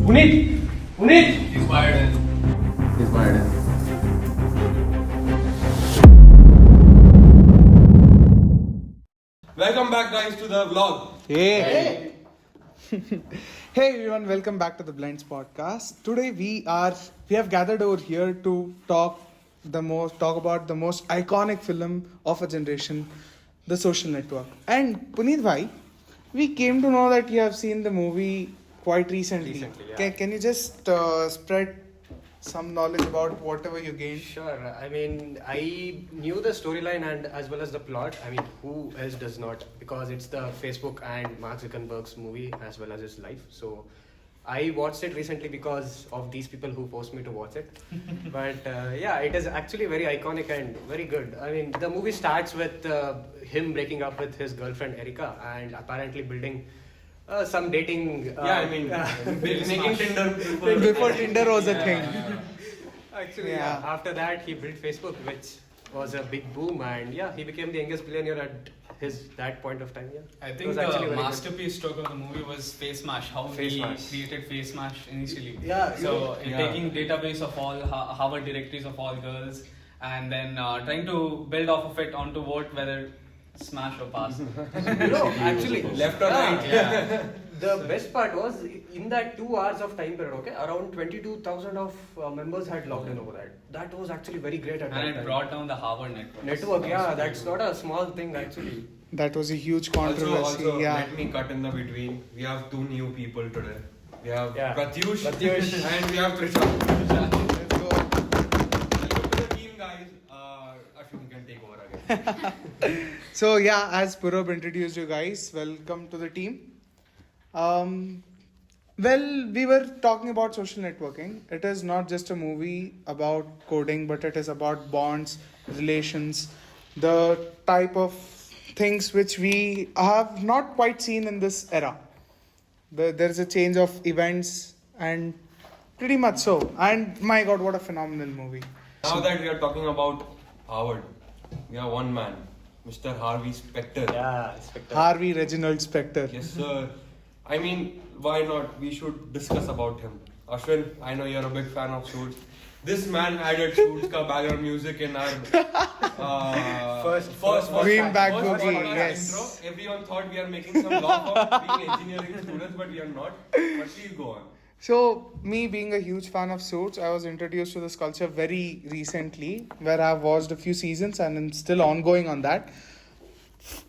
Puneet! Puneet! He's fired in. He's fired in. Welcome back, guys, to the vlog. Hey. Hey everyone, welcome back to the Blends podcast. Today we have gathered over here to talk about the most iconic film of a generation, The Social Network. And Puneet bhai, we came to know that you have seen the movie quite recently. Yeah. Can you just spread some knowledge about whatever you gained? Sure. I mean, I knew the storyline and as well as the plot. I mean, who else does not? Because it's the Facebook and Mark Zuckerberg's movie as well as his life. So I watched it recently because of these people who forced me to watch it. But yeah, it is actually very iconic and very good. I mean, the movie starts with him breaking up with his girlfriend Erica and apparently building some dating. Making Tinder Before Tinder was a thing. Actually, Yeah. after that, he built Facebook, which was a big boom, and yeah, he became the youngest billionaire at that point of time. Yeah, I It think was actually the very masterpiece stroke of the movie was Face Mash. How Face he Mash. created Face Mash initially. Yeah, So yeah. taking database of all Harvard directories of all girls, and then trying to build off of it onto vote whether smash or pass. actually, Left or right? Yeah. The best part was in that 2 hours of time period. Okay, around 22,000 of members had logged in over that. That was actually very great at And that it time. brought down the Harvard network. Yeah, that's not a small thing actually. That was a huge controversy. Also, yeah. let me cut in the between. We have two new people today. We have Yeah. Pratyush Pratyush. and we have Trisha. Let's go. Welcome to the team, guys. Ashwin can take over again. So yeah, as Purab introduced you guys, welcome to the team. Well, we were talking about social networking. It is not just a movie about coding, but it is about bonds, relations, the type of things which we have not quite seen in this era. There's a change of events and pretty much so. And my God, what a phenomenal movie. Now that we are talking about Howard, we have one man, Mr. Harvey Specter. Yeah, spectacular. Harvey Reginald Specter. Yes, sir. I mean, why not? We should discuss about him. Ashwin, I know you're a big fan of Suits. This man added Suits ka background music in our first Greenback first Boogie, podcast yes. intro. Everyone thought we are making some law of being engineering students, but we are not. But please go on. So, me being a huge fan of Suits, I was introduced to this culture very recently, where I've watched a few seasons and I'm still ongoing on that.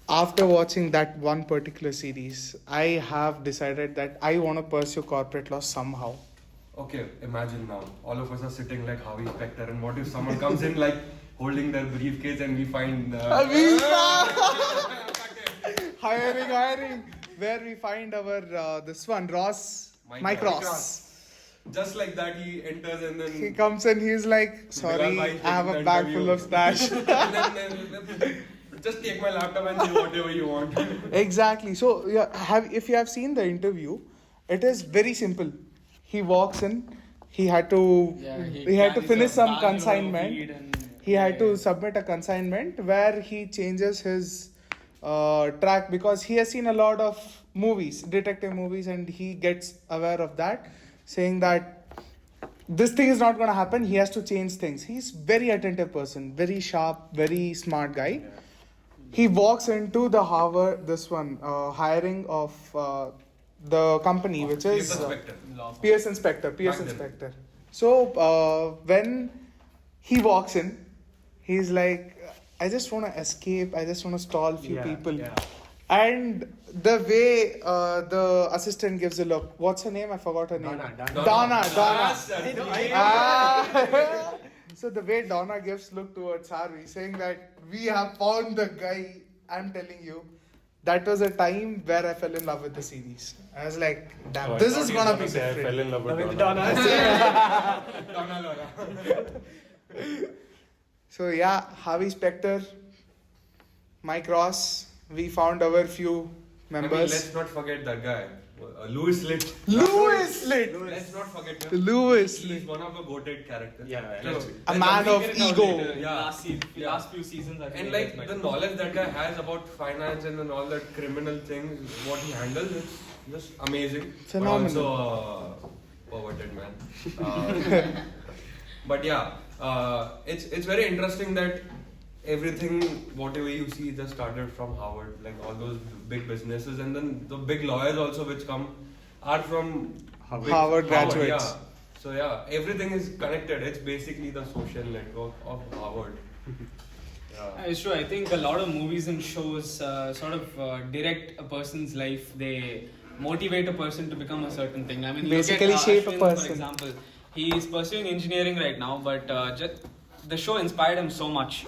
After watching that one particular series, I have decided that I want to pursue corporate law somehow. Okay, imagine now. All of us are sitting like Harvey Specter, and what if someone comes in like holding their briefcase and we find. Hiring, where we find our this one, Mike Ross. Just like that, he enters and then. He comes and he's like, sorry, I have a bag full of stash. And then just take my laptop and say whatever you want. Exactly. So, if you have seen the interview, it is very simple. He walks in. He had to finish some consignment. He had to submit a consignment where he changes his track because he has seen a lot of movies, detective movies, and he gets aware of that, saying that this thing is not going to happen. He has to change things. He's very attentive person, very sharp, very smart guy. He walks into the Harvard, hiring of the company, which is Pearson Specter. So when he walks in, he's like, I just want to escape. I just want to stall few people. Yeah. And the way the assistant gives a look, what's her name? I forgot her name. Donna. So the way Donna gives look towards Harvey, saying that we have found the guy, I'm telling you, that was a time where I fell in love with the series. I was like, damn, this is gonna be different. I fell in love with Donna. So yeah, Harvey Specter, Mike Ross, we found our few members. let's not forget that guy, Louis Litt. Louis Litt. Let's not forget him. Louis He's Litt. one of the goated characters. Yeah, A man of ego. Last few seasons, I think. And like the knowledge that guy has about finance and then all that criminal things, what he handles, it's just amazing. Phenomenal. But also, perverted man. But yeah, it's very interesting that everything, whatever you see, just started from Harvard. Like all those big businesses, and then the big lawyers also which come are from Harvard graduates. Yeah. So yeah, everything is connected. It's basically the social network of Harvard. Yeah. It's true. I think a lot of movies and shows sort of direct a person's life. They motivate a person to become a certain thing. I mean, Basically look at shape a Ashwin, person. for example. He is pursuing engineering right now, but the show inspired him so much.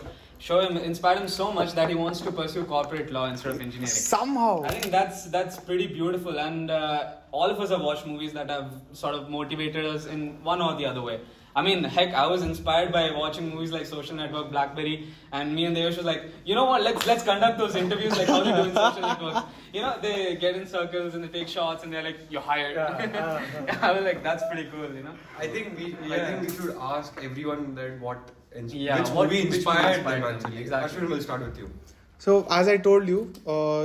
Inspired him so much that he wants to pursue corporate law instead of engineering. Somehow. I think that's pretty beautiful, and all of us have watched movies that have sort of motivated us in one or the other way. I mean, heck, I was inspired by watching movies like Social Network, Blackberry, and me and Devesh was like, you know what? Let's conduct those interviews like how they do in Social Network. You know, they get in circles and they take shots and they're like, you're hired. I was like, that's pretty cool. You know. I think we should ask everyone that which what movie inspired them them, actually. exactly. Ashwin, will start with you. So as I told you,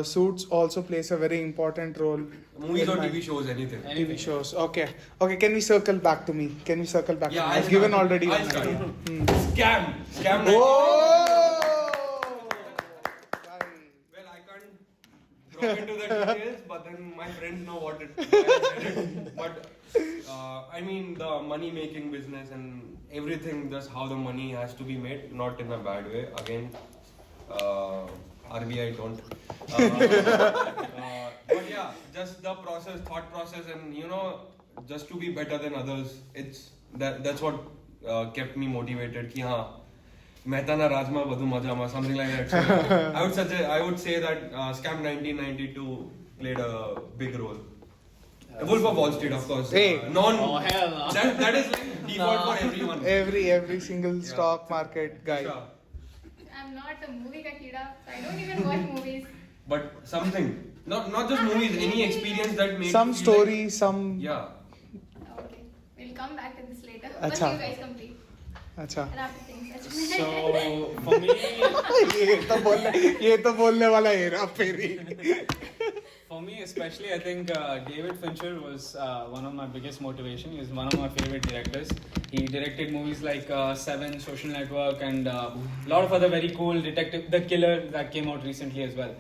Suits also plays a very important role. Movies or in my- TV shows, anything. TV shows. Okay. Can we circle back to me? Can we circle back Yeah, to me? I'll I've given start. already I'll one start. idea. Scam. Oh! Well, I can't drop into the details, but then my friends know what it. But I mean, the money-making business and everything, just how the money has to be made, not in a bad way. Again, RBI don't. But yeah, just the thought process, and just to be better than others. That's what kept me motivated. Ki haan, mehta na rajma badhu majama, something like that. So, I would say that Scam 1992 played a big role. Wolf of Wall Street, of course. Hey. Oh hell no. That is like default for everyone. Every single stock market guy. Sure. I'm not a movie ka kida, so I don't even watch movies. But something, not just movies, any experience that made Some you feel story, like, some. yeah. Okay, we'll come back to this later. Acha. But you guys complete. अच्छा Rapid things. So for me, ये तो बोलने वाला हेरा फेरी. For me, especially, I think David Fincher was one of my biggest motivation. He is one of my favorite directors. He directed movies like Seven, Social Network, and a lot of other very cool detective. The Killer that came out recently as well.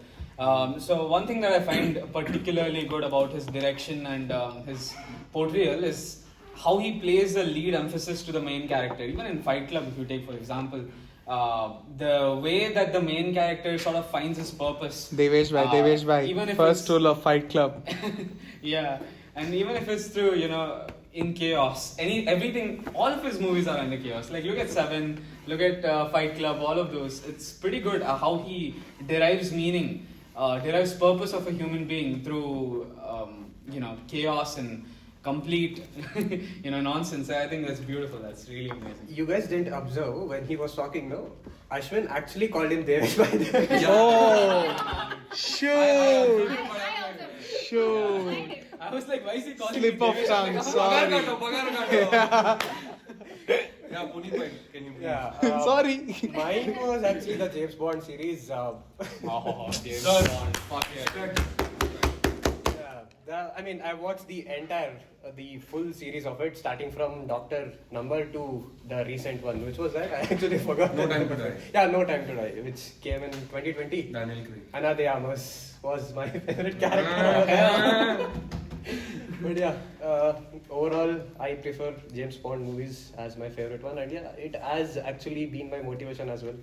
So one thing that I find particularly good about his direction and his portrayal is how he plays the lead emphasis to the main character. Even in Fight Club, if you take for example, the way that the main character sort of finds his purpose. Devesh bhai, even if first it's- rule of Fight Club. Yeah, and even if it's through, in chaos, everything, all of his movies are under chaos. Like look at Seven, look at Fight Club, all of those. It's pretty good how he derives meaning, derives purpose of a human being through, chaos and complete, nonsense. I think that's beautiful. That's really amazing. You guys didn't observe when he was talking, no? Ashwin actually called him Devesh by the Oh, shoot. I also. Shoot. I was like, why is he calling Slip me of David? tongue, Like, sorry. Yeah, Puneet bhai, can you please? Yeah. Sorry. Mine was actually the James Bond series. Oh, James Sir. Bond. Fuck yeah. I watched the full series of it, starting from Doctor Number to the recent one, which was that? I actually forgot. No Time to Die. Yeah, No Time to Die, which came in 2020. Daniel Craig. Ana de Armas was my favorite character. But yeah, overall, I prefer James Bond movies as my favorite one, and yeah, it has actually been my motivation as well.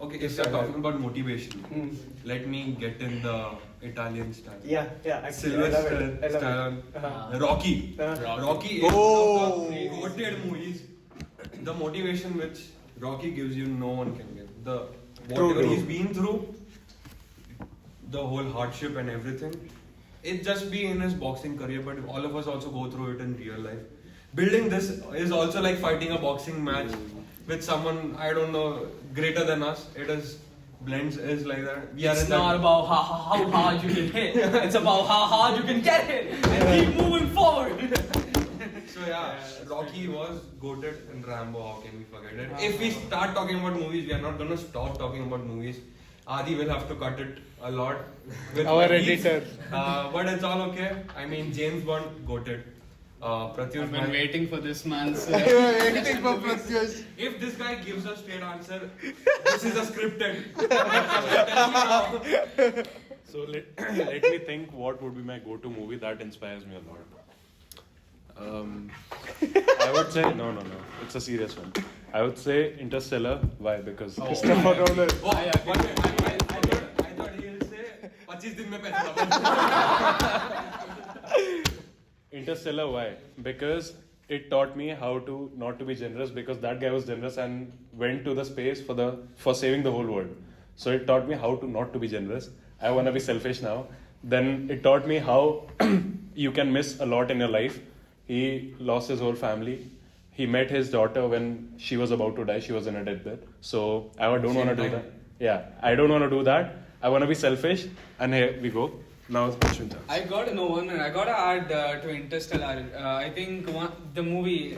Okay, if you're talking about motivation, Hmm. let me get in the Italian style. Yeah, actually, I love Sylvester it. I love Stallone, it. Uh-huh. Rocky. Uh-huh. Rocky is Oh. one of the goated movies. The motivation which Rocky gives you, no one can give. Whatever True. he's been through, the whole hardship and everything, it just be in his boxing career, but all of us also go through it in real life. Building this is also like fighting a boxing match with someone, I don't know, greater than us. It is blends is like that. We are It's in not that. about how hard you can hit. It's about how hard you can get hit and keep moving forward. So yeah, Rocky was goated and Rambo. How can we forget it? If we start talking about movies, we are not gonna stop talking about movies. Adi will have to cut it a lot. With Our my beats. editor. But it's all okay. I mean, James Bond goated. Pratyush I've been bhai. waiting for this man's. Anything for Pratyush. If this guy gives a straight answer, this is a scripted. Tell me now. So let me think what would be my go-to movie that inspires me a lot. I would say no. It's a serious one. I would say Interstellar. Why? Because Christopher Nolan. Oh, I agree. one minute. I thought he'll say 25 दिन में पैसा double. Interstellar. Why? Because it taught me how to not to be generous. Because that guy was generous and went to the space for saving the whole world. So it taught me how to not to be generous. I want to be selfish now. Then it taught me how you can miss a lot in your life. He lost his whole family. He met his daughter when she was about to die. She was in a deathbed. So I don't want to do that. Yeah, I don't want to do that. I want to be selfish. And here we go. Now it's Ashwin's turn. I gotta know one minute. I gotta add to Interstellar. I think the movie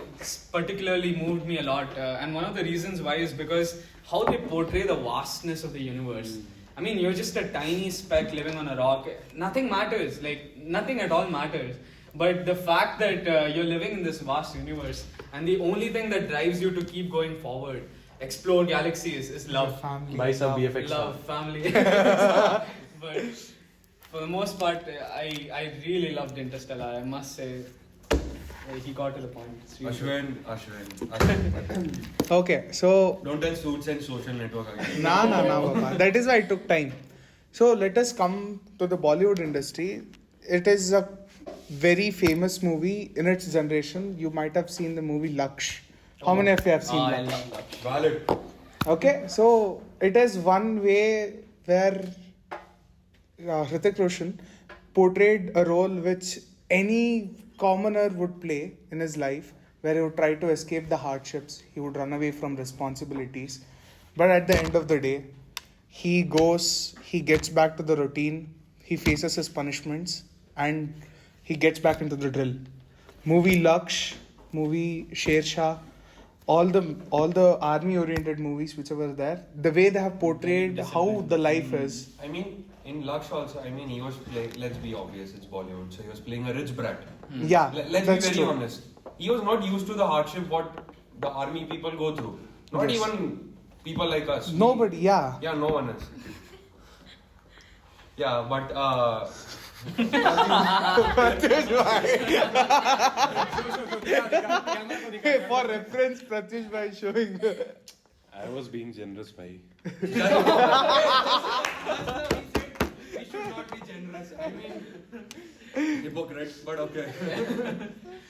particularly moved me a lot, and one of the reasons why is because how they portray the vastness of the universe. I mean, you're just a tiny speck living on a rock. Nothing matters. Like nothing at all matters. But the fact that you're living in this vast universe, and the only thing that drives you to keep going forward, explore galaxies, is love. Family. Buy some BFX. Love, family. But for the most part, I really loved Interstellar. I must say, he got to the point. It's really Ashwin. Okay, so Don't tell Suits and Social Network again. nah, Baba. That is why it took time. So let us come to the Bollywood industry. It is a very famous movie in its generation. You might have seen the movie Laksh. How many of you have seen I Laksh? love that. Valid. Okay, so it is one way where Hrithik Roshan portrayed a role which any commoner would play in his life, where he would try to escape the hardships, he would run away from responsibilities. But at the end of the day, he gets back to the routine, he faces his punishments, and he gets back into the drill. Movie Laksh, movie Sher Shah, all the army oriented movies which were there, the way they have portrayed how the life is. I mean, in Laksh also, he was playing, let's be obvious, it's Bollywood, so he was playing a rich brat. Yeah, Let's that's be very true. honest. He was not used to the hardship what the army people go through. Not Yes. even people like us. Nobody, yeah. Yeah, no one is. Yeah, but For reference, Pratyush bhai showing. I was being generous, bhai. we should not be generous. Hypocrite, but okay.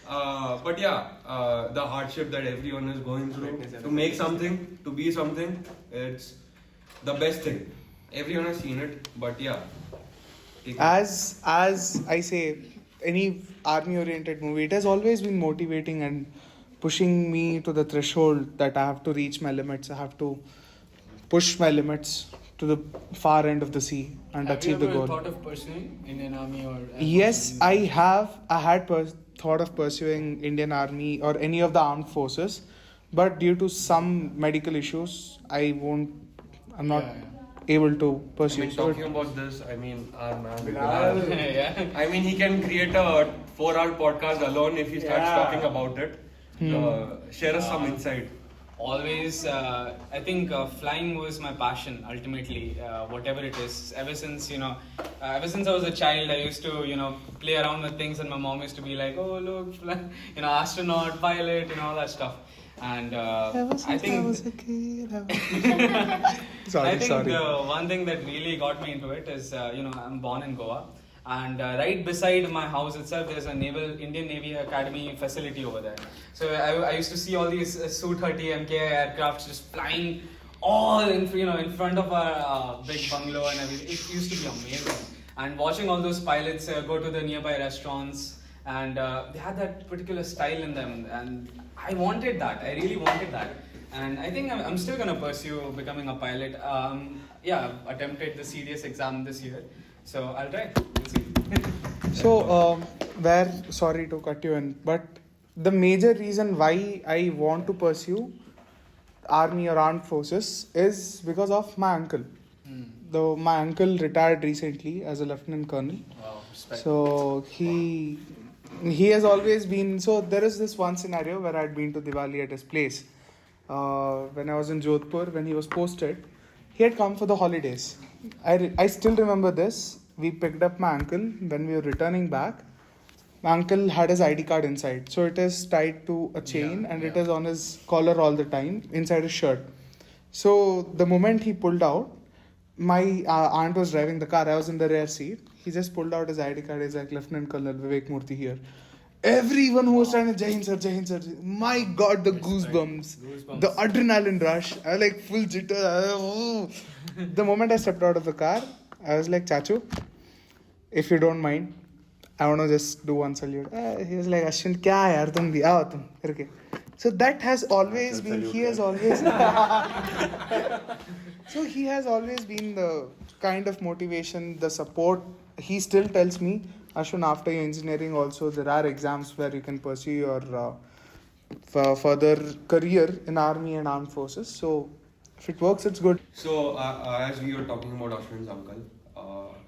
But yeah, the hardship that everyone is going through to make something, to be something, it's the best thing. Everyone has seen it, but yeah. As I say, any army-oriented movie, it has always been motivating and pushing me to the threshold that I have to reach my limits. I have to push my limits to the far end of the sea and achieve the Have you goal. ever thought of pursuing Indian Army or? Yes, I have. I had thought of pursuing Indian Army or any of the armed forces, but due to some medical issues, I'm not Yeah. able to pursue. So talking about this, our man Bilal. Bilal. Yeah. He can create a 4-hour podcast alone if he starts talking about it. Share us some insight. Always, I think flying was my passion. Ultimately, whatever it is, ever since I was a child, I used to play around with things, and my mom used to be like, "Oh, look, astronaut, pilot, all that stuff." And I think Sorry. the one thing that really got me into it is, I'm born in Goa, and right beside my house itself, there's a Indian Navy Academy facility over there. So I used to see all these Su-30 MKI aircrafts just flying all in front of our big bungalow and everything. It used to be amazing. And watching all those pilots go to the nearby restaurants, and they had that particular style in them, and I wanted that. I really wanted that. And I think I'm still going to pursue becoming a pilot. Attempted the CDS exam this year. So I'll try. We'll see. So, sorry to cut you in, but the major reason why I want to pursue army or armed forces is because of my uncle. Though my uncle retired recently as a lieutenant colonel. Wow, respect. So he he has always been. So there is this one scenario where I'd been to Diwali at his place. When I was in Jodhpur, when he was posted, he had come for the holidays. I still remember this. We picked up my uncle when we were returning back. My uncle had his ID card inside, so it is tied to a chain and it is on his collar all the time inside his shirt. So the moment he pulled out, my aunt was driving the car. I was in the rear seat. He just pulled out his ID card. He's like, Lieutenant Colonel Vivek Murthy here. Everyone who was trying to Jai Hind sir, Jai Hind sir. My God, the goosebumps, the adrenaline rush. I was like full jitter. The moment I stepped out of the car, I was like, Chachu, if you don't mind, I want to just do one salute. He was like, Ashwin, kya hai yaar, tum bhi aao tum करके. So that has always been. He has always. So he has always been the kind of motivation, the support. He still tells me, Ashwin, after your engineering also, there are exams where you can pursue your further career in army and armed forces. So if it works, it's good. So as we were talking about Ashwin's uncle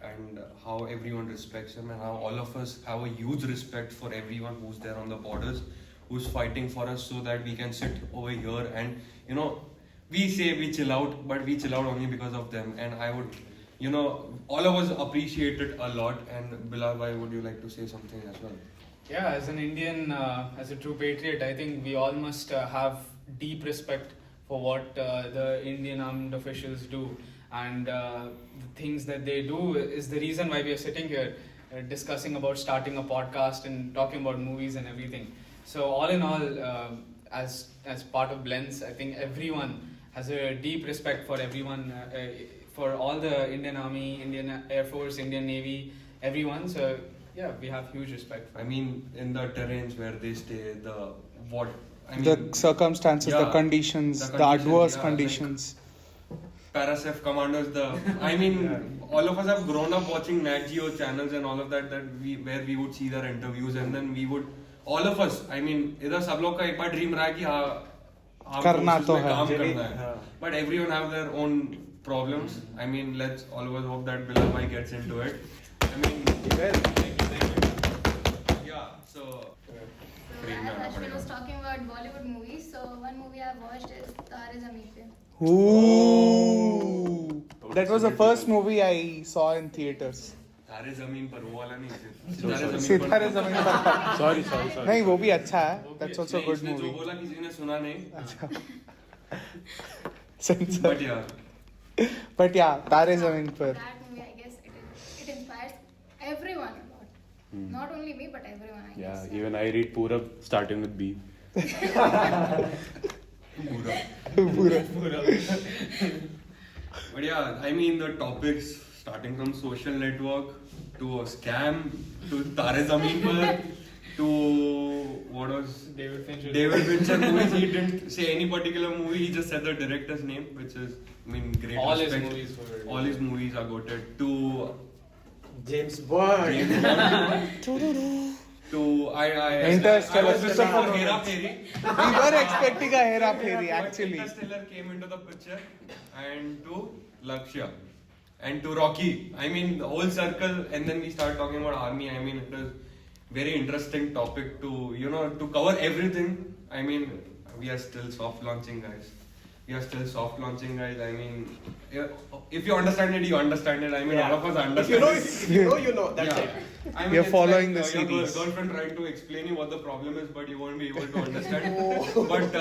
and how everyone respects him and how all of us have a huge respect for everyone who's there on the borders, who's fighting for us so that we can sit over here and, you know, we say we chill out, but we chill out only because of them. And I would, you know, all of us appreciate it a lot. And Bilal, why would you like to say something as well? Yeah, as an Indian, as a true patriot, I think we all must have deep respect for what the Indian armed officials do. And the things that they do is the reason why we are sitting here discussing about starting a podcast and talking about movies and everything. So all in all, as part of Blends, I think everyone has a deep respect for everyone, for all the Indian Army, Indian Air Force, Indian Navy, everyone. So yeah, we have huge respect for I mean, in the terrains where they stay, the circumstances, yeah, the conditions, the adverse conditions. Parasef commanders, all of us have grown up watching Nat Geo channels and all of that where we would see their interviews and then we would, all of us, I mean, इधर सब लोग का एक बार dream रहा है कि हाँ करना तो है, काम करना है, but everyone have their own problems. I mean, let's all of us hope that Bilal bhai gets into it. I mean, yeah, so as Ashwin was talking about Bollywood movies, so one movie I've watched is Tare Zameen Pe. Ooh, that was the first movie I saw in theaters. तारे जमीन पर वो वाला नहीं सितारे जमीन पर Sorry. नहीं वो भी अच्छा है. That's also a good जो movie. बोला किसी ने सुना नहीं. Censor. But yeah, तारे जमीन पर. That movie, I guess, it inspires everyone a lot. Not only me, but everyone, I Yeah, guess. even I read Purab starting with B. But yeah, I mean the topics starting from social network to a scam to Tare Zameen Par to what was David Fincher. David Fincher movies. He didn't say any particular movie. He just said the director's name, which is, I mean, great All his respect. movies were- All his movies are goated. To James Bond. Interstellar. I was just for Hera Fairy. We were expecting a Hera Fairy But actually. Interstellar came into the picture, and to Lakshya, and to Rocky. I mean, the whole circle, and then we start talking about army. I mean, it was very interesting topic to to cover everything. I mean, we are still soft launching, guys. I mean, if you understand it, you understand it. I mean, all of us understand. If you know, you know. That's it. I mean, You're it's following like, the your series. girlfriend trying to explain you what the problem is, but you won't be able to understand. But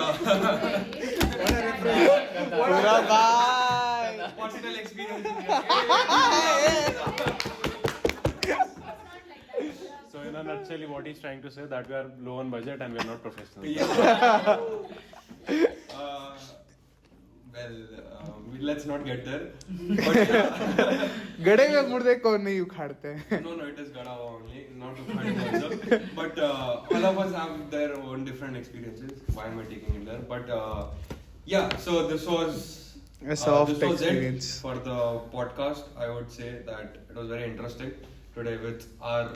पूरा भाई. personal experience. So in a nutshell, what he's trying to say that we are low on budget and we are not professional. Let's not get there. But गड़े में मुर्दे को नहीं उखाड़ते हैं. no, it is Gadawa only, not Ukhadi also. But all of us have their own different experiences. Why am I taking it there? But yeah, so this was A soft this was experience. it for the podcast. I would say that it was very interesting today with our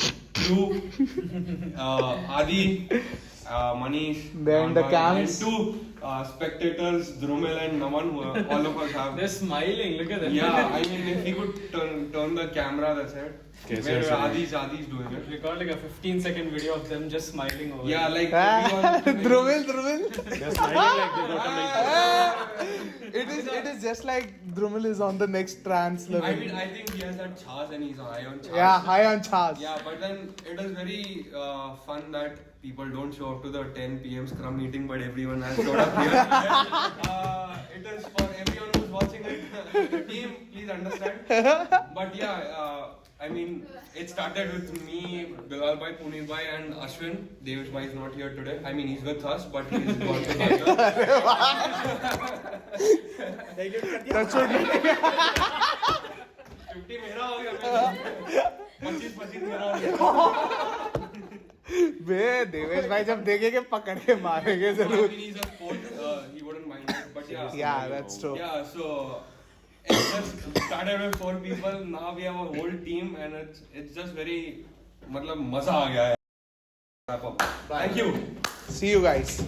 you, Adi, Manish, Then the Jan bhai, cams. and two spectators, Drumel and Naman, who all of us have. They're smiling. Look at them. Yeah, I mean, if he could turn the camera, that's it. Okay, Where so- Adi's doing it. Record like a 15-second video of them just smiling over. Yeah, it. like Drumil. They're smiling like they got a milk. It is just like Drumil is on the next trance level. I mean, I think he has that chas and he's high on chas. Yeah, high on chars. Yeah, but then it is very fun that people don't show up to the 10 p.m. Scrum meeting, but everyone has showed up here. It is for everyone who's watching it. The team, please understand. But yeah, I mean, it started with me, Bilal bhai, Puneet bhai, and Ashwin. Devesh bhai is not here today. I mean, he's with us, but he's gone to Bhajar. That should 50 मेरा हो गया 25 मेरा हो गया बे देवेश भाई जब देखेंगे पकड़ के मारेंगे I जरूर. mean, he's a sport, he wouldn't mind it, but yeah. Yeah, that's true. Yeah, so it just started with 4 people. Now we have a whole team, and it's just very, मतलब मजा आ गया है. Wrap up. Thank you. See you guys.